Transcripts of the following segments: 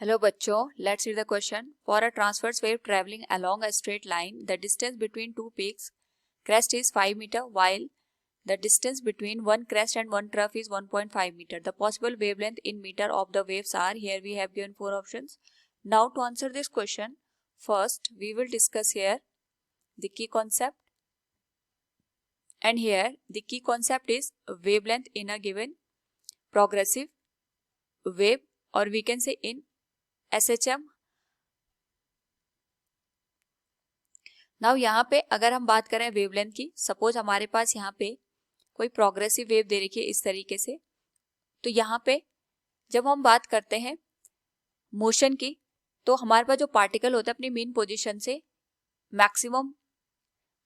Hello बच्चों, let's read the question. For a transverse wave traveling along a straight line, the distance between two peaks crest is 5 meter while the distance between one crest and one trough is 1.5 meter. The possible wavelength in meter of the waves are, here we have given 4 options. Now to answer this question, first we will discuss here the key concept, and here the key concept is wavelength in a given progressive wave, or we can say in SHM. Now यहाँ पे अगर हम बात करें wavelength की, suppose हमारे पास यहाँ पे कोई प्रोग्रेसिव वेव दे रखी है इस तरीके से, तो यहाँ पे जब हम बात करते हैं मोशन की, तो हमारे पास जो पार्टिकल होता है अपनी मीन पोजीशन से मैक्सिमम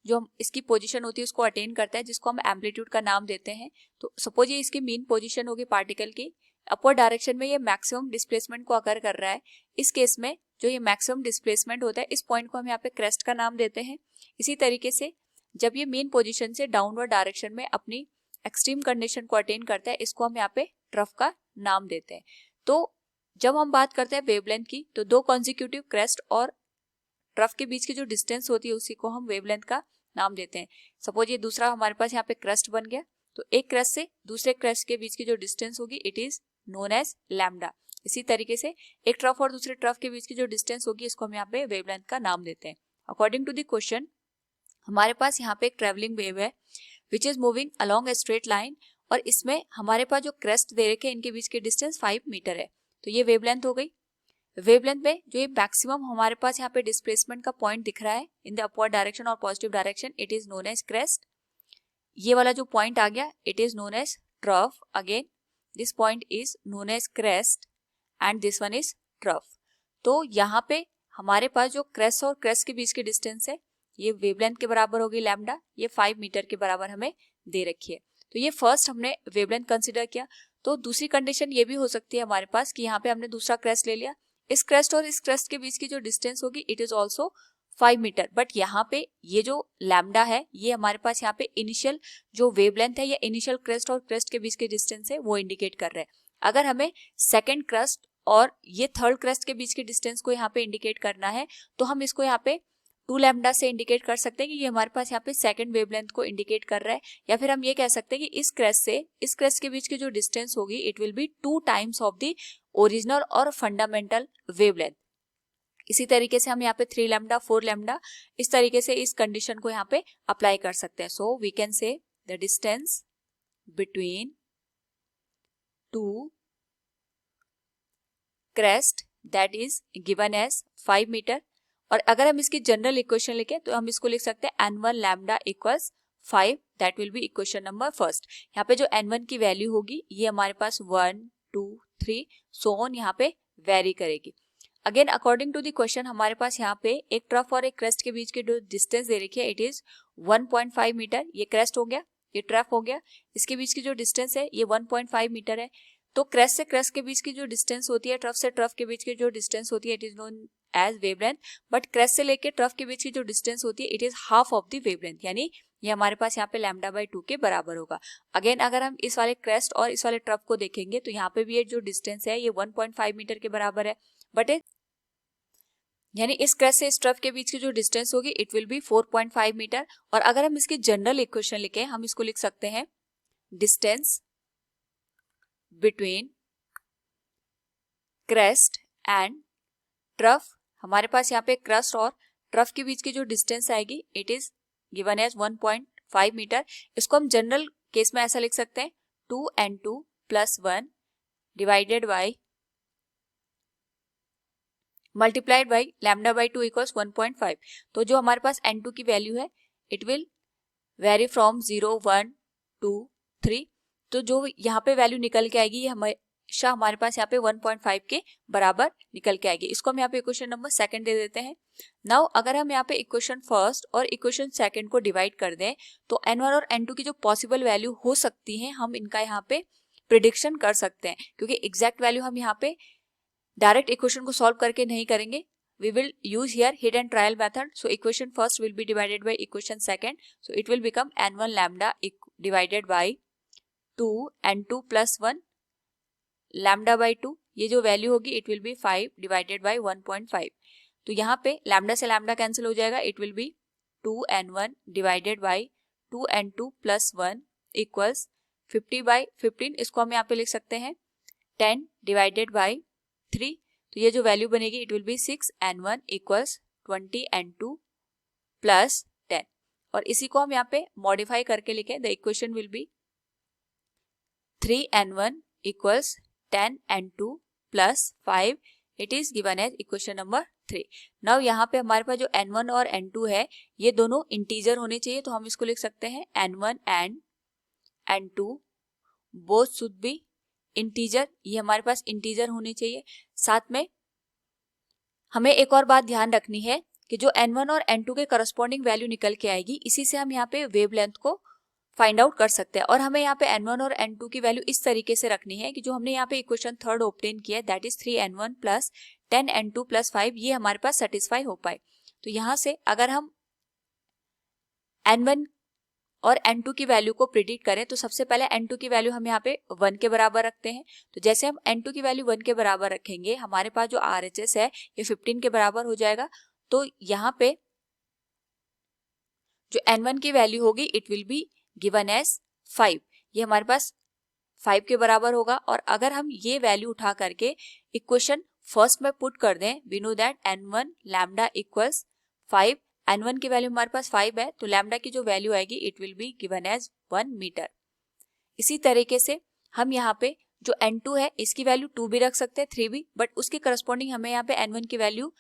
जो हम इसकी पोजीशन होती है उसको अटेन करता है, जिसको हम एम्पलीट्यूड का नाम देते हैं. तो सपोज ये इसकी मीन पोजीशन होगी पार्टिकल की, अपवर्ड डायरेक्शन में ये मैक्सिमम डिस्प्लेसमेंट को अकर कर रहा है. इस केस में जो ये मैक्सिमम डिस्प्लेसमेंट होता है, इस पॉइंट को हम यहाँ पे क्रेस्ट का नाम देते हैं. इसी तरीके से जब ये मीन पोजीशन से डाउनवर्ड डायरेक्शन में अपनी एक्सट्रीम कंडीशन को अटेन करता है, इसको हम यहाँ पे ट्रफ का नाम देते हैं. तो जब हम बात करते हैं वेवलेंथ की, तो दो कॉन्जिक्यूटिव क्रेस्ट और ट्रफ के बीच की जो डिस्टेंस होती है उसी को हम वेवलेंथ का नाम देते हैं. सपोज ये दूसरा हमारे पास यहाँ पे क्रेस्ट बन गया, तो एक क्रेस्ट से दूसरे क्रेस्ट के बीच की जो डिस्टेंस होगी it is known as lambda. इसी तरीके से एक ट्रफ और दूसरे ट्रफ के बीच की जो डिस्टेंस होगी इसको हम यहाँ पे वेवलेंथ का नाम देते हैं. अकॉर्डिंग टू द क्वेश्चन, हमारे पास यहाँ पे एक ट्रेवलिंग वेव है which is moving along a straight line, और इसमें हमारे पास जो क्रेस्ट दे रखे हैं इनके बीच की डिस्टेंस 5 मीटर है. तो ये वेवलेंथ हो गई. वेवलेंथ में जो ये मैक्सिमम हमारे पास यहाँ पे डिस्प्लेसमेंट का पॉइंट दिख रहा है इन द अपवर्ड डायरेक्शन और positive direction, it is known as crest. ये वाला जो पॉइंट आ गया it is known as trough. Again this point is known as crest and this one is trough. तो यहाँ पे हमारे पास जो क्रेस्ट और क्रेस्ट के बीच की डिस्टेंस है ये वेवलेंथ के बराबर होगी लैम्डा. ये 5 मीटर के बराबर हमें दे रखी है. तो ये फर्स्ट हमने वेवलेंथ कंसिडर किया. तो दूसरी कंडीशन ये भी हो सकती है हमारे पास कि यहाँ पे हमने दूसरा क्रेस्ट ले लिया, इस क्रेस्ट और इस क्रेस्ट के बीच की जो डिस्टेंस होगी it is also 5 metre, but यहाँ पे ये जो लैम्डा है ये हमारे पास यहाँ पे इनिशियल जो वेवलेंथ है या इनिशियल क्रेस्ट और क्रेस्ट के बीच की डिस्टेंस है वो इंडिकेट कर रहे हैं. अगर हमें सेकेंड क्रेस्ट और ये थर्ड क्रेस्ट के बीच की डिस्टेंस को यहाँ पे इंडिकेट करना है, तो हम इसको यहाँ पे 2 लैम्डा से इंडिकेट कर सकते हैं कि ये हमारे पास यहाँ पे सेकंड वेवलेंथ को इंडिकेट कर रहा है. या फिर हम ये कह सकते हैं कि इस क्रेस्ट से इस क्रेस्ट के बीच की जो डिस्टेंस होगी it will B 2 times of the original और फंडामेंटल वेवलेंथ. इसी तरीके से हम यहाँ पे 3 लैम्डा 4 लैम्डा इस तरीके से इस कंडीशन को यहाँ पे अप्लाई कर सकते हैं. So we can say the distance between 2 crest that is given as 5 metre. और अगर हम इसकी जनरल इक्वेशन लिखें तो हम इसको लिख सकते हैं n1 lambda equals 5. That will B equation number first. यहाँ पे जो n1 की वैल्यू होगी ये हमारे पास 1 2 3 सो ऑन यहाँ पे वेरी करेगी. Again according to the question हमारे पास यहाँ पे एक ट्रफ और एक क्रेस्ट के बीच की जो डिस्टेंस दे रखी है इट इज 1.5 मीटर. ये क्रेस्ट हो गया, ये ट्रफ हो गया, इसके बीच की जो डिस्टेंस है ये 1.5 मीटर है. तो क्रेस्ट से क्रेस्ट के बीच की जो डिस्टेंस होती है, ट्रफ से ट्रफ के बीच की जो डिस्टेंस होती है it is known as wavelength. But crest से लेके ट्रफ के बीच की जो डिस्टेंस होती है it is half of the wavelength, यानी ये हमारे पास यहाँ पे लैम्डा बाई 2 के बराबर होगा. अगेन अगर हम इस वाले क्रेस्ट और इस वाले ट्रफ को देखेंगे तो यहाँ पे भी ये जो डिस्टेंस है ये 1.5 मीटर के बराबर है. बट यानी इस क्रेस्ट से इस ट्रफ के बीच की जो डिस्टेंस होगी इट विल बी 4.5 मीटर. और अगर हम इसकी जनरल इक्वेशन लिखें हम इसको लिख सकते हैं distance between crest and trough. हमारे पास यहाँ पे क्रेस्ट और ट्रफ के बीच की जो डिस्टेंस आएगी it is given as 1.5 metre. इसको हम जनरल केस में ऐसा लिख सकते हैं 2n2 plus 1 divided by multiplied by lambda by 2 equals 1.5. तो जो हमारे पास n2 की वैल्यू है इट विल वेरी फ्रॉम 0 1 2 3. तो जो यहाँ पे वैल्यू निकल के आएगी ये हमेशा हमारे पास यहाँ पे 1.5 के बराबर निकल के आएगी. इसको हम यहाँ पे इक्वेशन नंबर सेकंड दे देते हैं. नाउ अगर हम यहाँ पे इक्वेशन फर्स्ट और इक्वेशन सेकंड को डिवाइड कर दें तो n1 और n2 की जो पॉसिबल वैल्यू हो सकती है हम इनका यहाँ पे प्रिडिक्शन कर सकते हैं, क्योंकि एग्जैक्ट वैल्यू हम यहाँ पे डायरेक्ट इक्वेशन को सॉल्व करके नहीं करेंगे. We will use here hit and trial method. So equation first will be divided by equation second. So it will become n1 lambda divided by 2 n2 plus 1 lambda by 2. ये जो value होगी it will B 5 divided by 1.5। तो यहाँ पे lambda से lambda cancel हो जाएगा, it will B 2n1 divided by 2n2 plus 1 equals 50/15। इसको हम यहाँ पे लिख सकते हैं 10 डिवाइडेड बाई 3। तो ये जो वैल्यू बनेगी it will B 6n1 equals 20n2 plus 10। और इसी को हम यहाँ पे मॉडिफाई करके लिखें, the equation will be 3n1 equals 10n2 plus 5। It is given as equation number 3। Now यहाँ पे हमारे पास जो n1 और n2 है ये दोनों इंटीजर होने चाहिए, तो हम इसको लिख सकते हैं n1 and n2 both should be integer. ये हमारे पास इंटीजर होने चाहिए। साथ में हमें एक और बात ध्यान रखनी है कि जो n1 और n2 के करस्पॉन्डिंग वैल्यू निकल के आएगी, इसी से हम यहाँ पे वेवलेंथ को फाइंड आउट कर सकते हैं। और हमें यहाँ पे n1 और n2 की वैल्यू इस तरीके से रखनी है कि जो हमने यहाँ पे इक्वेशन थर्ड ऑब्टेन किया है that is 3n1 plus 10n2 plus 5, ये हमारे पास सेटिस्फाई हो पाए। तो यहाँ से अगर हम n1 और n2 की वैल्यू को प्रिडिक्ट करें तो सबसे पहले n2 की वैल्यू हम यहाँ पे 1 के बराबर रखते हैं। तो जैसे हम n2 की वैल्यू 1 के बराबर रखेंगे हमारे पास जो RHS है ये 15 के बराबर हो जाएगा। तो यहाँ पे जो n1 की वैल्यू होगी it will be given as 5, ये हमारे पास 5 के बराबर होगा। और अगर हम ये वैल्यू उठा करके इक्वेशन फर्स्ट में पुट कर दें, we know that n1 lambda equals 5, n1 की वैल्यू हमारे पास 5 है तो लैम्डा की जो वैल्यू आएगी it will be given as 1 metre. इसी तरीके से हम यहाँ पे जो n2 है इसकी वैल्यू 2 भी रख सकते हैं, 3 भी, बट उसके करस्पॉन्डिंग हमें यहाँ पे n1 की वैल्यू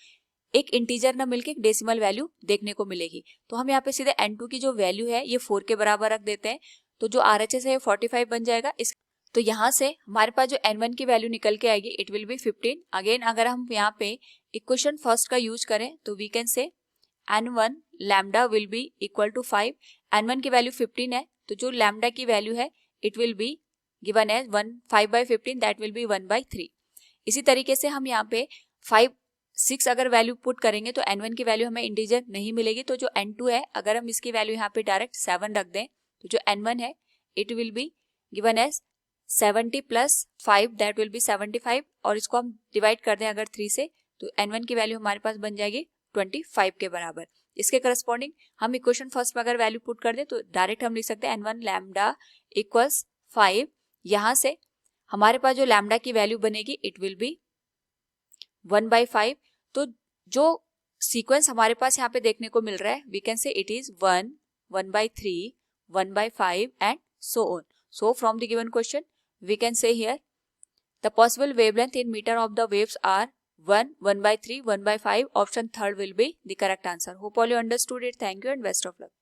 एक इंटीजर ना मिलके एक डेसिमल वैल्यू देखने को मिलेगी। तो हम यहाँ पे सीधे n2 की जो वैल्यू है ये 4 के बराबर रख देते हैं, तो जो RHS है 45 बन जाएगा। तो यहाँ से हमारे पास जो n1 की वैल्यू निकल के आएगी इट विल बी 15। अगेन अगर हम यहाँ पे इक्वेशन फर्स्ट का यूज करें तो we can say n1 lambda will be equal to 5। n1 की वैल्यू 15 है तो जो लैम्डा की वैल्यू है it will be given as 5/15 that will be 1/3। इसी तरीके से हम यहाँ पे 6 अगर वैल्यू पुट करेंगे तो n1 की वैल्यू हमें इंटीजर नहीं मिलेगी। तो जो n2 है अगर हम इसकी वैल्यू यहाँ पे डायरेक्ट 7 रख दें तो जो n1 है it will be given as 70 plus 5 that will be 75। और इसको हम डिवाइड कर दें अगर 3 से तो n1 की वैल्यू हमारे पास बन जाएगी 25 के बराबर। इसके करस्पॉन्डिंग हम इक्वेशन फर्स्ट में अगर वैल्यू पुट कर दें तो डायरेक्ट हम लिख सकते हैं n1 लैम्डा इक्वल्स 5। यहाँ से हमारे पास जो लैम्डा की वैल्यू बनेगी इट विल बी 1/5। तो जो सीक्वेंस हमारे पास यहाँ पे देखने को मिल रहा है we can say it is 1, 1/3, 1/5 and so on. So from the given question we can say here the possible wavelength in meter of the waves are 1, 1/3, 1/5. Option third will be the correct answer. Hope all you understood it. Thank you and best of luck.